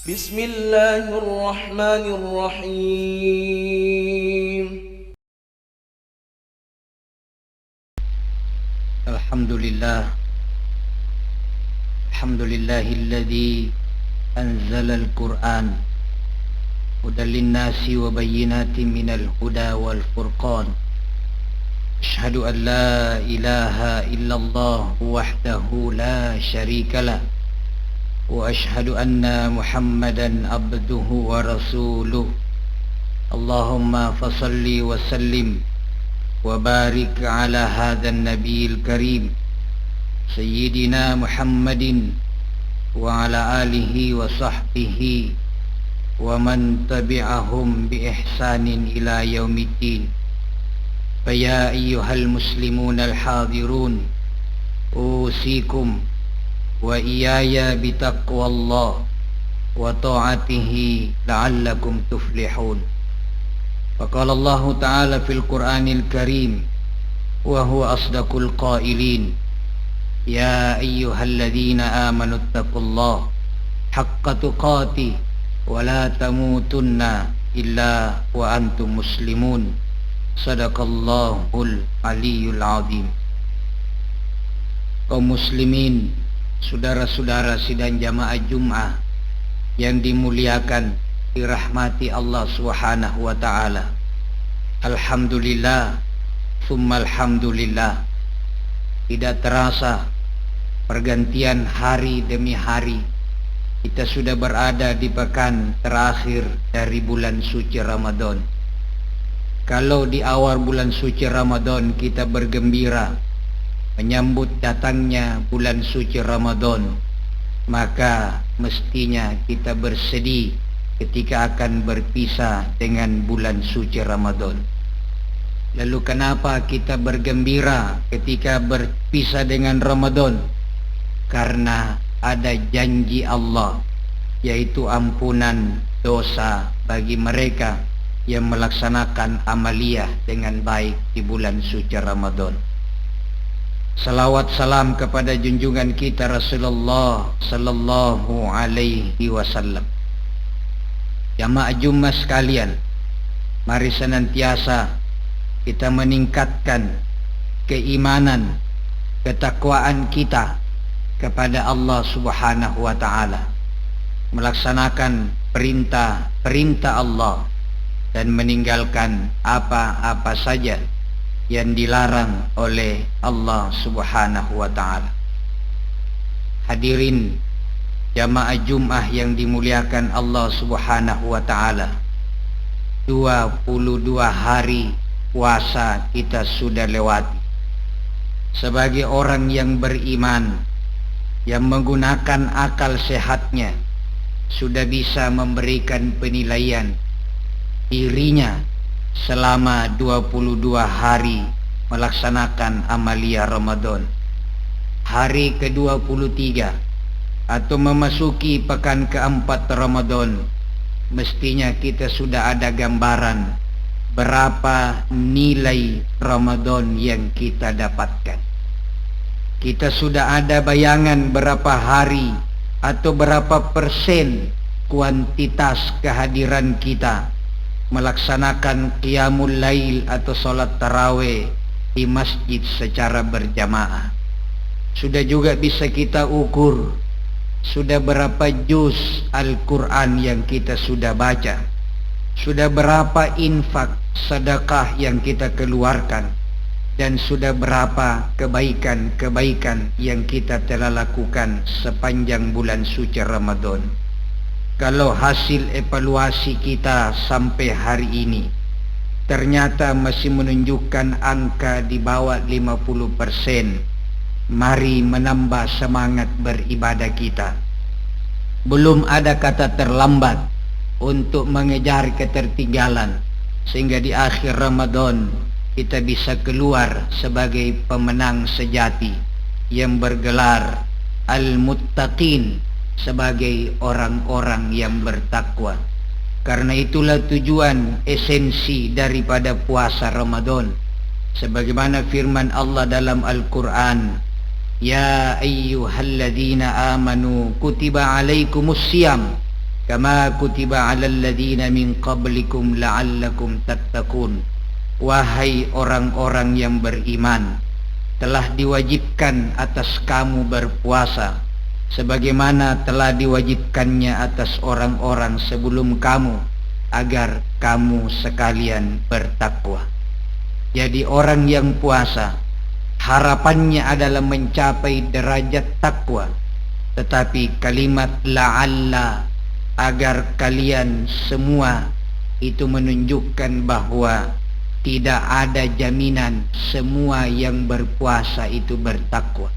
بسم الله الرحمن الرحيم. الحمد لله الذي أنزل القرآن هدى للناس وبينات من الهدى والفرقان. أشهد أن لا إله إلا الله وحده لا شريك له، وأشهد أن محمدا عبده ورسوله. اللهم فصل وسلم وبارك على هذا النبي الكريم سيدنا محمد وعلى آله وصحبه ومن تبعهم بإحسان إلى يوم الدين. فيا أيها المسلمون الحاضرون، أوصيكم وإياي بتقوى الله وطاعته لعلكم تفلحون. فقال الله تعالى في القرآن الكريم وهو أصدق القائلين: يا أيها الذين آمنوا اتقوا الله حق تقاته ولا تموتن إلا وأنتم مسلمون. صدق الله العلي العظيم. Kaum muslimin, saudara-saudara sidang jamaah Jum'ah yang dimuliakan, dirahmati Allah Subhanahu wa taala. Alhamdulillah, tsumma alhamdulillah. Tidak terasa pergantian hari demi hari, kita sudah berada di pekan terakhir dari bulan suci Ramadan. Kalau di awal bulan suci Ramadan kita bergembira menyambut datangnya bulan suci Ramadan, maka mestinya kita bersedih ketika akan berpisah dengan bulan suci Ramadan. Lalu kenapa kita bergembira ketika berpisah dengan Ramadan? Karena ada janji Allah, yaitu ampunan dosa bagi mereka yang melaksanakan amaliyah dengan baik di bulan suci Ramadan. Salawat salam kepada junjungan kita Rasulullah sallallahu alaihi wasallam. Jamaah Jumat sekalian, mari senantiasa kita meningkatkan keimanan, ketakwaan kita kepada Allah Subhanahu wa taala, melaksanakan perintah Allah dan meninggalkan apa-apa saja yang dilarang oleh Allah Subhanahu wa taala. Hadirin jamaah Jum'ah yang dimuliakan Allah Subhanahu wa taala, 22 hari puasa kita sudah lewati. Sebagai orang yang beriman, yang menggunakan akal sehatnya, sudah bisa memberikan penilaian dirinya selama 22 hari melaksanakan amalia Ramadan. Hari ke-23 atau memasuki pekan keempat Ramadan, mestinya kita sudah ada gambaran berapa nilai Ramadan yang kita dapatkan. Kita sudah ada bayangan berapa hari atau berapa persen kuantitas kehadiran kita melaksanakan qiyamul lail atau salat tarawih di masjid secara berjamaah. Sudah juga bisa kita ukur sudah berapa juz Al-Quran yang kita sudah baca, sudah berapa infak sedekah yang kita keluarkan, dan sudah berapa kebaikan-kebaikan yang kita telah lakukan sepanjang bulan suci Ramadan. Kalau hasil evaluasi kita sampai hari ini ternyata masih menunjukkan angka di bawah 50%, mari menambah semangat beribadah kita. Belum ada kata terlambat untuk mengejar ketertinggalan, sehingga di akhir Ramadan kita bisa keluar sebagai pemenang sejati yang bergelar Al-Muttaqin, sebagai orang-orang yang bertakwa. Karena itulah tujuan esensi daripada puasa Ramadan. Sebagaimana firman Allah dalam Al-Quran, Ya ayyuhalladzina amanu kutiba alaikumus siyam kama kutiba 'alal ladzina min qablikum la'allakum tattaqun. Wahai orang-orang yang beriman, telah diwajibkan atas kamu berpuasa sebagaimana telah diwajibkannya atas orang-orang sebelum kamu, agar kamu sekalian bertakwa. Jadi orang yang puasa harapannya adalah mencapai derajat takwa, tetapi kalimat la'alla, agar kalian semua, itu menunjukkan bahwa tidak ada jaminan semua yang berpuasa itu bertakwa.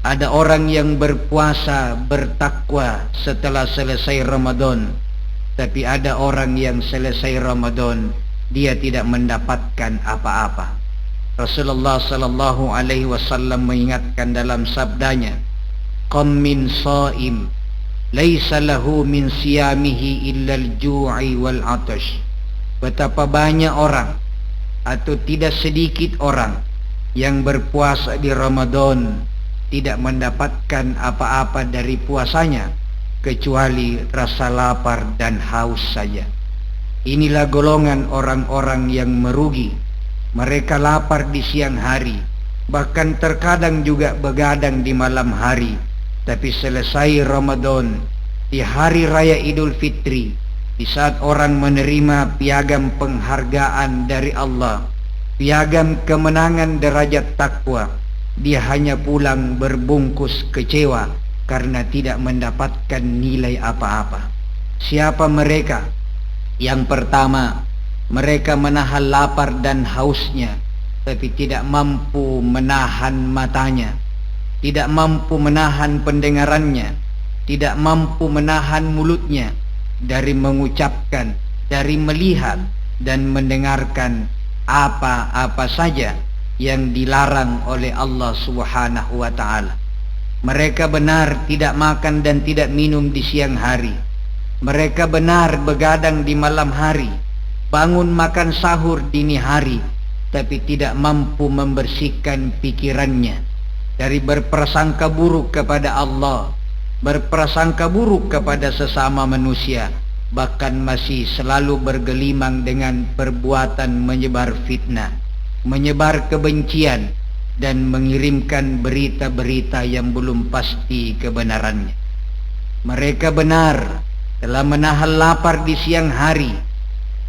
Ada orang yang berpuasa bertakwa setelah selesai Ramadan, tapi ada orang yang selesai Ramadan dia tidak mendapatkan apa-apa. Rasulullah sallallahu alaihi wasallam mengingatkan dalam sabdanya, "Qam min shaim laisa lahu min siyamihi illa al-ju'i wal 'atash." Betapa banyak orang atau tidak sedikit orang yang berpuasa di Ramadan tidak mendapatkan apa-apa dari puasanya kecuali rasa lapar dan haus saja. Inilah golongan orang-orang yang merugi. Mereka lapar di siang hari, bahkan terkadang juga begadang di malam hari, tapi selesai Ramadan, di hari raya Idul Fitri, di saat orang menerima piagam penghargaan dari Allah, piagam kemenangan derajat takwa, dia hanya pulang berbungkus kecewa karena tidak mendapatkan nilai apa-apa. Siapa mereka? Yang pertama, mereka menahan lapar dan hausnya, tapi tidak mampu menahan matanya, tidak mampu menahan pendengarannya, tidak mampu menahan mulutnya dari mengucapkan, dari melihat dan mendengarkan apa-apa saja yang dilarang oleh Allah Subhanahu wa ta'ala. Mereka benar tidak makan dan tidak minum di siang hari. Mereka benar begadang di malam hari, bangun makan sahur dini hari, tapi tidak mampu membersihkan pikirannya dari berprasangka buruk kepada Allah, berprasangka buruk kepada sesama manusia, bahkan masih selalu bergelimang dengan perbuatan menyebar fitnah, menyebar kebencian, dan mengirimkan berita-berita yang belum pasti kebenarannya. Mereka benar telah menahan lapar di siang hari,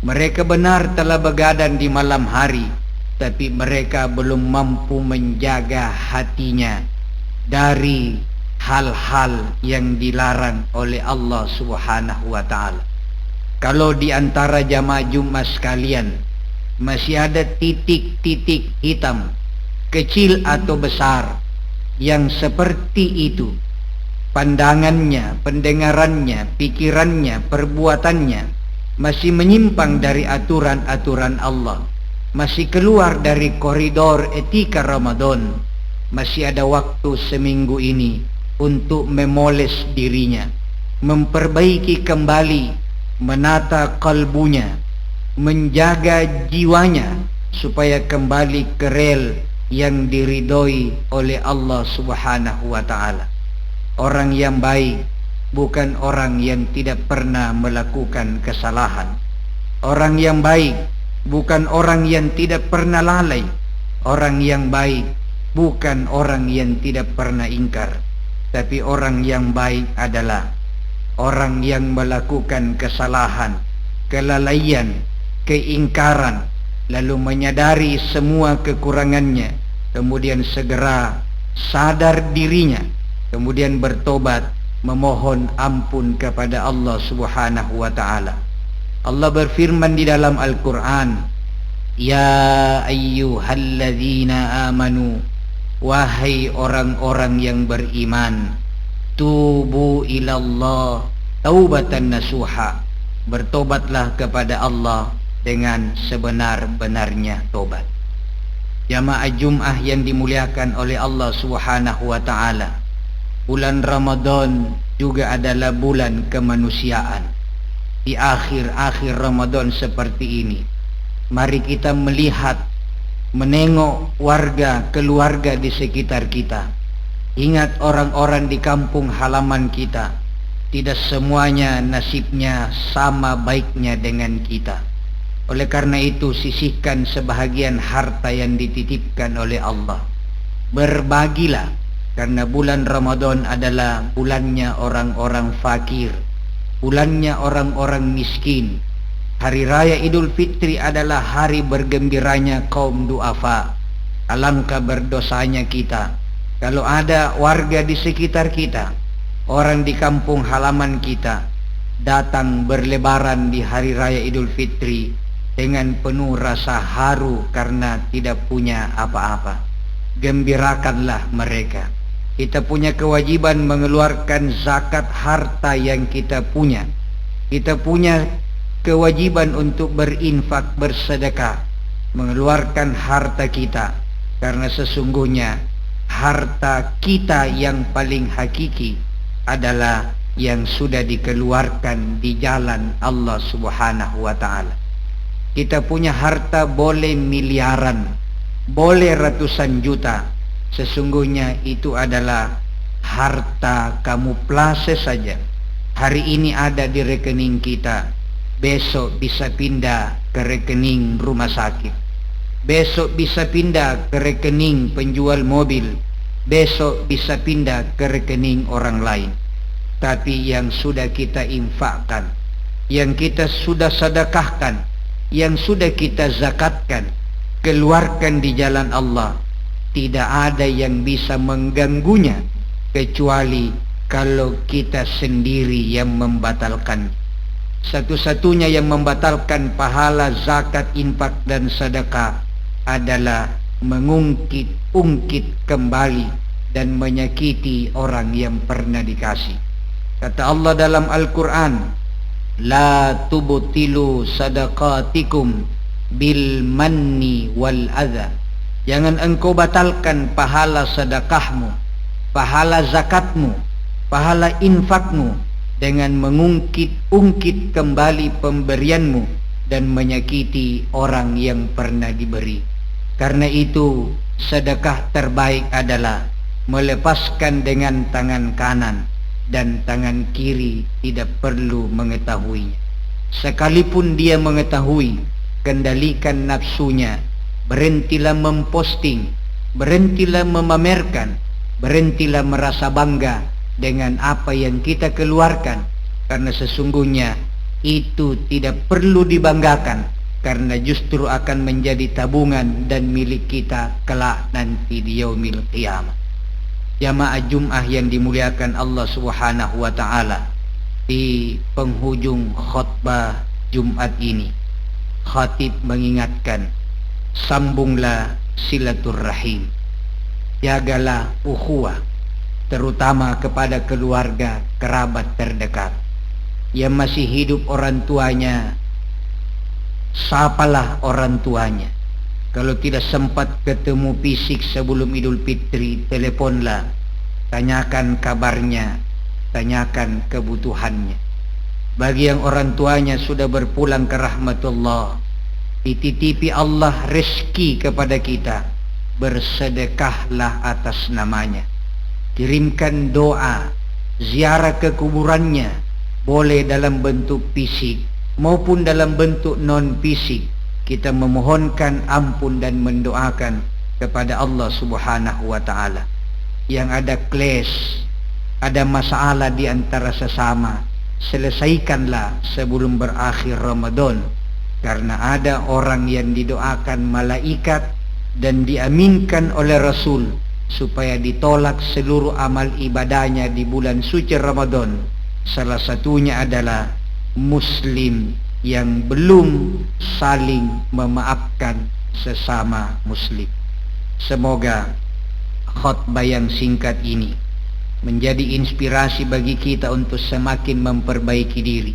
mereka benar telah begadang di malam hari, tapi mereka belum mampu menjaga hatinya dari hal-hal yang dilarang oleh Allah Subhanahu wa ta'ala. Kalau di antara jamaah Jumat sekalian masih ada titik-titik hitam, kecil atau besar, yang seperti itu, pandangannya, pendengarannya, pikirannya, perbuatannya masih menyimpang dari aturan-aturan Allah, masih keluar dari koridor etika Ramadan, masih ada waktu seminggu ini untuk memoles dirinya, memperbaiki kembali, menata kalbunya, menjaga jiwanya supaya kembali ke rel yang diridhoi oleh Allah Subhanahu wa ta'ala. Orang yang baik bukan orang yang tidak pernah melakukan kesalahan. Orang yang baik bukan orang yang tidak pernah lalai. Orang yang baik bukan orang yang tidak pernah ingkar. Tapi orang yang baik adalah orang yang melakukan kesalahan, kelalaian, keingkaran, lalu menyadari semua kekurangannya, kemudian segera sadar dirinya, kemudian bertobat, memohon ampun kepada Allah Subhanahu wa ta'ala. Allah berfirman di dalam Al-Quran, "Ya ayyuhalladzina amanu," wahai orang-orang yang beriman, "tubu ilallah taubatan nasuha," bertobatlah kepada Allah dengan sebenar-benarnya tobat. Jamaah Jum'ah yang dimuliakan oleh Allah Subhanahu wa ta'ala, bulan Ramadan juga adalah bulan kemanusiaan. Di akhir-akhir Ramadan seperti ini, mari kita melihat, menengok warga, keluarga di sekitar kita. Ingat orang-orang di kampung halaman kita, tidak semuanya nasibnya sama baiknya dengan kita. Oleh karena itu, sisihkan sebahagian harta yang dititipkan oleh Allah. Berbagilah, karena bulan Ramadan adalah bulannya orang-orang fakir, bulannya orang-orang miskin. Hari Raya Idul Fitri adalah hari bergembiranya kaum duafa. Alangkah berdosanya kita kalau ada warga di sekitar kita, orang di kampung halaman kita, datang berlebaran di Hari Raya Idul Fitri dengan penuh rasa haru karena tidak punya apa-apa. Gembirakanlah mereka. Kita punya kewajiban mengeluarkan zakat harta yang kita punya. Kita punya kewajiban untuk berinfak, bersedekah, mengeluarkan harta kita, karena sesungguhnya harta kita yang paling hakiki adalah yang sudah dikeluarkan di jalan Allah Subhanahu wa ta'ala. Kita punya harta boleh miliaran, boleh ratusan juta. Sesungguhnya itu adalah harta kamuflase saja. Hari ini ada di rekening kita, besok bisa pindah ke rekening rumah sakit, besok bisa pindah ke rekening penjual mobil, besok bisa pindah ke rekening orang lain. Tapi yang sudah kita infakkan, yang kita sudah sedekahkan, yang sudah kita zakatkan, keluarkan di jalan Allah, tidak ada yang bisa mengganggunya kecuali kalau kita sendiri yang membatalkan. Satu-satunya yang membatalkan pahala zakat, infak dan sedekah adalah mengungkit-ungkit kembali dan menyakiti orang yang pernah dikasih. Kata Allah dalam Al-Quran, la tubtilu sadaqatikum bil manni wal adha. Jangan engkau batalkan pahala sedekahmu, pahala zakatmu, pahala infakmu dengan mengungkit-ungkit kembali pemberianmu dan menyakiti orang yang pernah diberi. Karena itu, sedekah terbaik adalah melepaskan dengan tangan kanan, dan tangan kiri tidak perlu mengetahuinya. Sekalipun dia mengetahui, kendalikan nafsunya. Berhentilah memposting, berhentilah memamerkan, berhentilah merasa bangga dengan apa yang kita keluarkan, karena sesungguhnya itu tidak perlu dibanggakan, karena justru akan menjadi tabungan dan milik kita kelak nanti di yaumil qiyamah. Jamaah Jum'ah yang dimuliakan Allah Subhanahu wa ta'ala, di penghujung khutbah Jumat ini, khatib mengingatkan, sambunglah silaturrahim, jagalah ukhuwah, terutama kepada keluarga kerabat terdekat. Yang masih hidup orang tuanya, sapalah orang tuanya. Kalau tidak sempat ketemu fisik sebelum Idul Fitri, teleponlah, tanyakan kabarnya, tanyakan kebutuhannya. Bagi yang orang tuanya sudah berpulang ke rahmatullah, dititipi Allah rezeki kepada kita, bersedekahlah atas namanya. Kirimkan doa, ziarah ke kuburannya, boleh dalam bentuk fisik maupun dalam bentuk non fisik. Kita memohonkan ampun dan mendoakan kepada Allah Subhanahu wa ta'ala. Yang ada clash, ada masalah di antara sesama, selesaikanlah sebelum berakhir Ramadan, karena ada orang yang didoakan malaikat dan diaminkan oleh Rasul supaya ditolak seluruh amal ibadahnya di bulan suci Ramadan. Salah satunya adalah muslim yang belum saling memaafkan sesama muslim. Semoga khutbah yang singkat ini menjadi inspirasi bagi kita untuk semakin memperbaiki diri,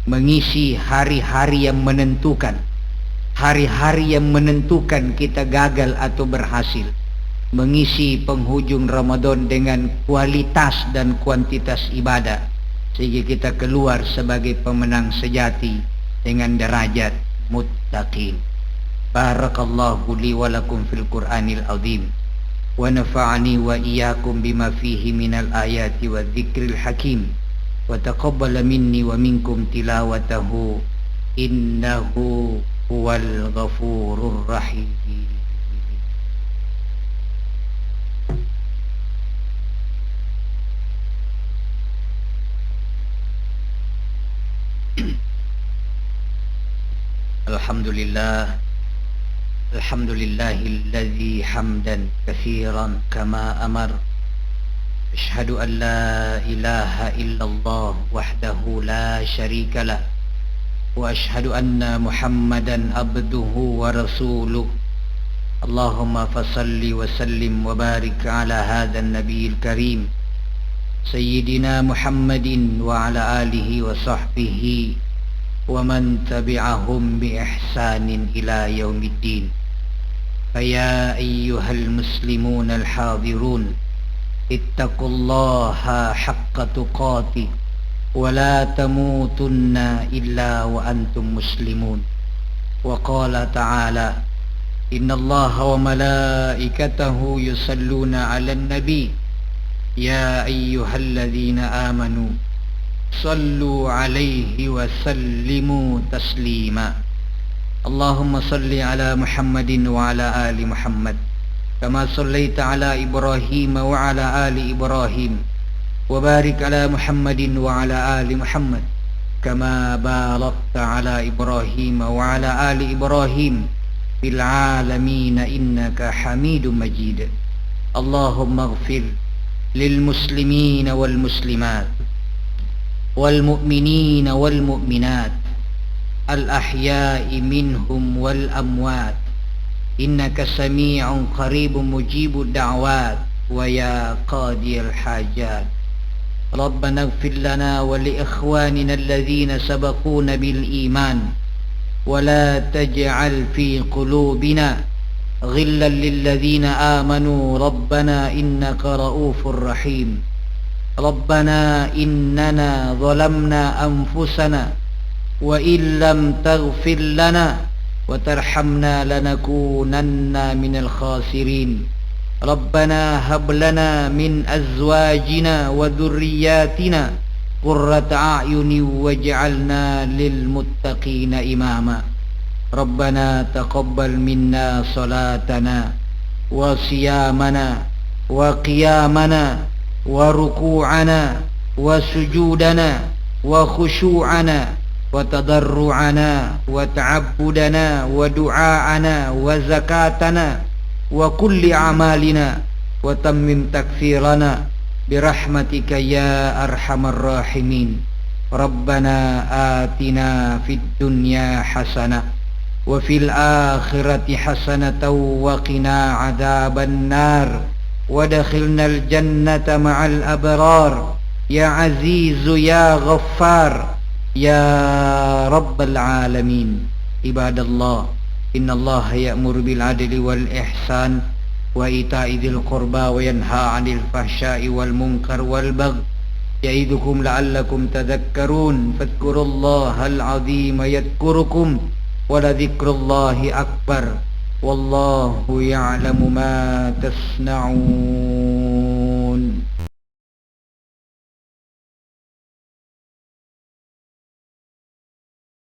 mengisi hari-hari yang menentukan, hari-hari yang menentukan kita gagal atau berhasil, mengisi penghujung Ramadan dengan kualitas dan kuantitas ibadah, sehingga kita keluar sebagai pemenang sejati dengan derajat muttaqin. Barakallahu li wa lakum fil Qur'anil azim, wa nafa'ani wa iyyakum bima fihi minal ayati wa dzikril hakim. وتقبل مني ومنكم تلاوته إنه هو الغفور الرحيم. الحمد لله الذي حمدا كثيرا كما أمر. أشهد أن لا إله إلا الله وحده لا شريك له، وأشهد أن محمدا عبده ورسوله. اللهم فصل وسلم وبارك على هذا النبي الكريم سيدنا محمد وعلى آله وصحبه ومن تبعهم بإحسان إلى يوم الدين. فيا أيها المسلمون الحاضرون، اتقوا الله حق تقاته ولا تموتن إلا وأنتم مسلمون. وقال تعالى: إن الله وملائكته يصلون على النبي يا أيها الذين آمنوا صلوا عليه وسلموا تسليما. اللهم صل على محمد وعلى آل محمد كما صليت على إبراهيم وعلى آل إبراهيم، وبارك على محمد وعلى آل محمد كما باركت على إبراهيم وعلى آل إبراهيم في العالمين إنك حميد مجيد. اللهم اغفر للمسلمين والمسلمات والمؤمنين والمؤمنات الأحياء منهم والأموات إنك سميع قريب مجيب الدعوات ويا قاضي الحاجات. ربنا اغفر لنا ولإخواننا الذين سبقونا بالإيمان ولا تجعل في قلوبنا غلا للذين آمنوا ربنا إنك رؤوف رحيم. ربنا إننا ظلمنا أنفسنا وإن لم تغفر لنا وترحمنا لنكونن من الخاسرين. ربنا هب لنا من أزواجنا وذرياتنا قرة أعين واجعلنا للمتقين إماما. ربنا تقبل منا صلاتنا وصيامنا وقيامنا وركوعنا وسجودنا وخشوعنا وتضرعنا وتعبدنا ودعاءنا وزكاتنا وكل أعمالنا وتمم تكفيرنا برحمتك يا أرحم الراحمين. ربنا آتنا في الدنيا حسنة وفي الآخرة حسنة وقنا عذاب النار وادخلنا الجنة مع الأبرار يا عزيز يا غفار يا رب العالمين. عباد الله، إن الله يأمر بالعدل والإحسان وإيتاء ذي القربى وينهى عن الفحشاء والمنكر والبغي يعظكم لعلكم تذكرون. فاذكروا الله العظيم يذكركم ولذكر الله أكبر والله يعلم ما تصنعون.